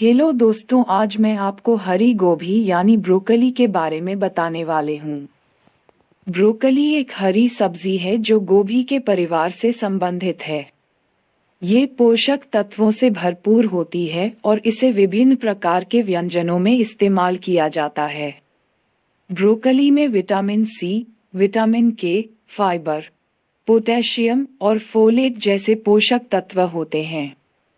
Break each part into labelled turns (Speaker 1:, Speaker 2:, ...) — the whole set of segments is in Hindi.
Speaker 1: हेलो दोस्तों, आज मैं आपको हरी गोभी यानी ब्रोकली के बारे में बताने वाले हूँ। ब्रोकली एक हरी सब्जी है जो गोभी के परिवार से संबंधित है। ये पोषक तत्वों से भरपूर होती है और इसे विभिन्न प्रकार के व्यंजनों में इस्तेमाल किया जाता है। ब्रोकली में विटामिन सी, विटामिन के, फाइबर, पोटेशियम और फोलेट जैसे पोषक तत्व होते हैं।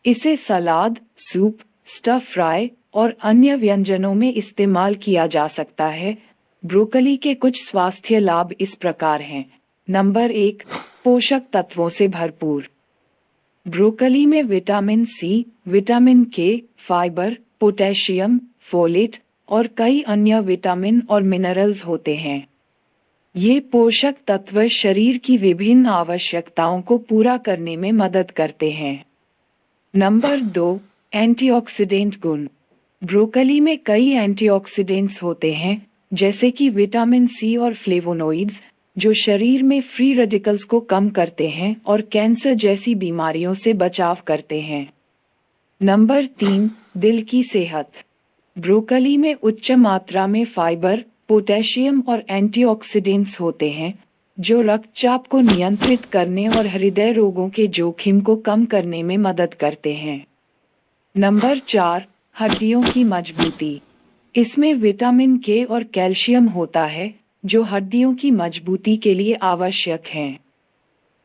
Speaker 1: इसे सलाद, सूप, स्टर फ्राई और अन्य व्यंजनों में इस्तेमाल किया जा सकता है। ब्रोकली के कुछ स्वास्थ्य लाभ इस प्रकार हैं। नंबर 1, पोषक तत्वों से भरपूर। ब्रोकली में विटामिन सी, विटामिन के, फाइबर, पोटेशियम, फोलेट और कई अन्य विटामिन और मिनरल्स होते हैं। ये पोषक तत्व शरीर की विभिन्न आवश्यकताओं को पूरा करने में मदद करते हैं। नंबर 2, एंटीऑक्सीडेंट गुण। ब्रोकली में कई एंटीऑक्सीडेंट्स होते हैं, जैसे कि विटामिन सी और फ्लेवोनोइड्स, जो शरीर में फ्री रेडिकल्स को कम करते हैं और कैंसर जैसी बीमारियों से बचाव करते हैं। नंबर 3, दिल की सेहत। ब्रोकली में उच्च मात्रा में फाइबर, पोटेशियम और एंटीऑक्सीडेंट्स होते हैं, जो रक्तचाप को नियंत्रित करने और हृदय रोगों के जोखिम को कम करने में मदद करते हैं। नंबर 4, हड्डियों की मजबूती। इसमें विटामिन के और कैल्शियम होता है, जो हड्डियों की मजबूती के लिए आवश्यक हैं।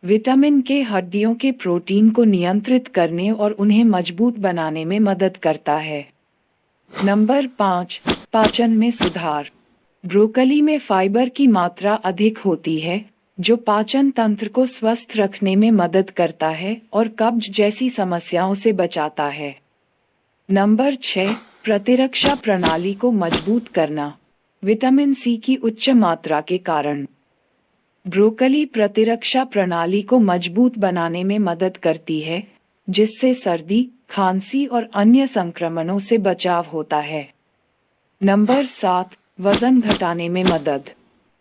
Speaker 1: विटामिन के हड्डियों के प्रोटीन को नियंत्रित करने और उन्हें मजबूत बनाने में मदद करता है। नंबर 5, पाचन में सुधार। ब्रोकली में फाइबर की मात्रा अधिक होती है, जो पाचन तंत्र को स्वस्थ रखने में मदद करता है और कब्ज जैसी समस्याओं से बचाता है। नंबर 6, प्रतिरक्षा प्रणाली को मजबूत करना। विटामिन सी की उच्च मात्रा के कारण ब्रोकली प्रतिरक्षा प्रणाली को मजबूत बनाने में मदद करती है, जिससे सर्दी, खांसी और अन्य संक्रमणों से बचाव होता है। नंबर 7, वजन घटाने में मदद।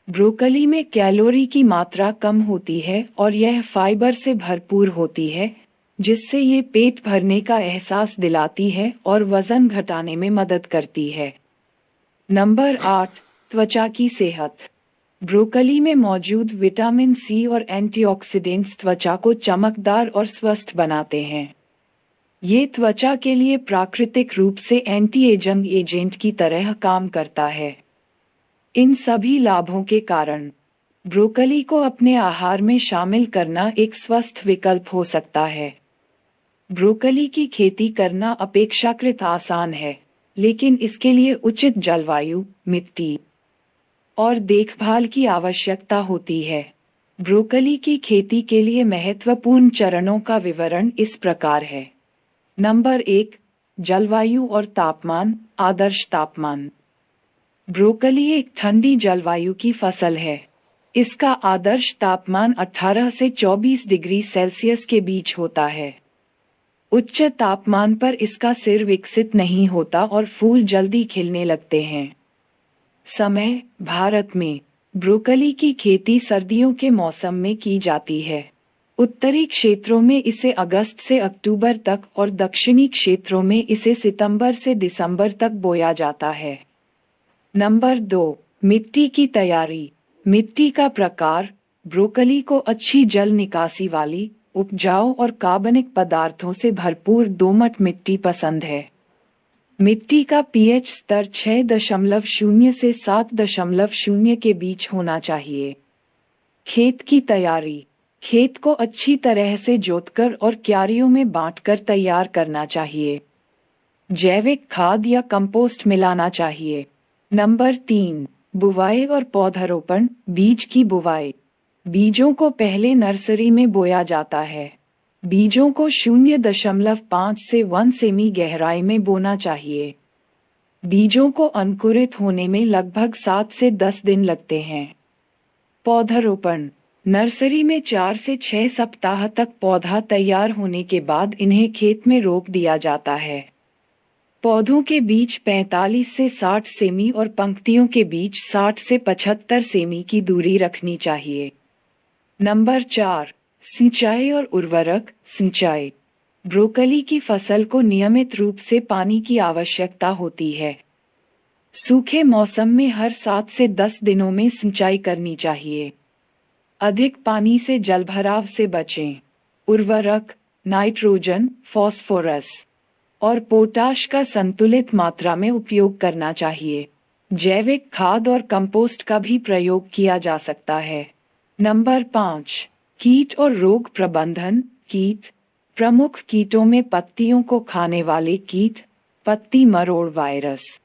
Speaker 1: ब्रोकली में कैलोरी की मात्रा कम होती है और यह फाइबर से भरपूर होती है, जिससे ये पेट भरने का एहसास दिलाती है और वजन घटाने में मदद करती है। नंबर 8, त्वचा की सेहत। ब्रोकली में मौजूद विटामिन सी और एंटीऑक्सीडेंट्स त्वचा को चमकदार और स्वस्थ बनाते हैं। ये त्वचा के लिए प्राकृतिक रूप से एंटी एजिंग एजेंट की तरह काम करता है। इन सभी लाभों के कारण ब्रोकली को अपने आहार में शामिल करना एक स्वस्थ विकल्प हो सकता है। ब्रोकली की खेती करना अपेक्षाकृत आसान है, लेकिन इसके लिए उचित जलवायु, मिट्टी और देखभाल की आवश्यकता होती है। ब्रोकली की खेती के लिए महत्वपूर्ण चरणों का विवरण इस प्रकार है। नंबर 1, जलवायु और तापमान, आदर्श तापमान। ब्रोकली एक ठंडी जलवायु की फसल है। इसका आदर्श तापमान 18 से 24 डिग्री सेल्सियस के बीच होता है। उच्च तापमान पर इसका सिर विकसित नहीं होता और फूल जल्दी खिलने लगते हैं। समय, भारत में ब्रोकली की खेती सर्दियों के मौसम में की जाती है। उत्तरी क्षेत्रों में इसे अगस्त से अक्टूबर तक और दक्षिणी क्षेत्रों में इसे सितंबर से दिसंबर तक बोया जाता है। नंबर 2, मिट्टी की तैयारी। मिट्टी का प्रकार। ब्रोकली को अच्छी जल निकासी वाली, उपजाऊ और कार्बनिक पदार्थों से भरपूर दोमट मिट्टी पसंद है। मिट्टी का पीएच स्तर 6.0 से 7.0 के बीच होना चाहिए। खेत की तैयारी। खेत को अच्छी तरह से जोतकर और क्यारियों में बांटकर तैयार करना चाहिए। जैविक खाद या कंपोस्ट मिलाना चाहिए। नंबर 3, बुवाई और पौधारोपण, बीज की बुवाई। बीजों को पहले नर्सरी में बोया जाता है। बीजों को 0.5 से 1 सेमी गहराई में बोना चाहिए। बीजों को अंकुरित होने में लगभग 7 से 10 दिन लगते हैं। पौधारोपण। नर्सरी में 4 से 6 सप्ताह तक पौधा तैयार होने के बाद इन्हें खेत में रोप दिया जाता है। पौधों के बीच 45 से 60 सेमी और पंक्तियों के बीच 60 से 75 सेमी की दूरी रखनी चाहिए। नंबर 4, सिंचाई और उर्वरक, सिंचाई। ब्रोकली की फसल को नियमित रूप से पानी की आवश्यकता होती है। सूखे मौसम में हर 7 से 10 दिनों में सिंचाई करनी चाहिए। अधिक पानी से जलभराव से बचें। उर्वरक, नाइट्रोजन, फास्फोरस और पोटाश का संतुलित मात्रा में उपयोग करना चाहिए। जैविक खाद और कंपोस्ट का भी प्रयोग किया जा सकता है। नंबर 5, कीट और रोग प्रबंधन। कीट। प्रमुख कीटों में पत्तियों को खाने वाले कीट, पत्ती मरोड़ वायरस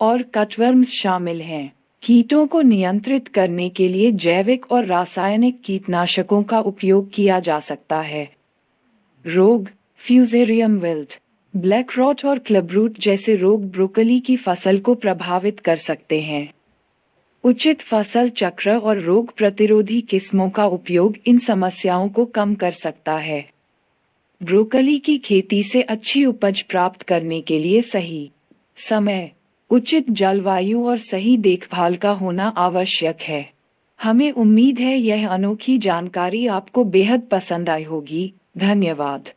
Speaker 1: और कटवर्म्स शामिल हैं। कीटों को नियंत्रित करने के लिए जैविक और रासायनिक कीटनाशकों का उपयोग किया जा सकता है। रोग, फ्यूजेरियम विल्ट, ब्लैक रॉट और क्लबरूट जैसे रोग ब्रोकली की फसल को प्रभावित कर सकते हैं। उचित फसल चक्र और रोग प्रतिरोधी किस्मों का उपयोग इन समस्याओं को कम कर सकता है। ब्रोकली की खेती से अच्छी उपज प्राप्त करने के लिए सही समय, उचित जलवायु और सही देखभाल का होना आवश्यक है। हमें उम्मीद है यह अनोखी जानकारी आपको बेहद पसंद आई होगी। धन्यवाद।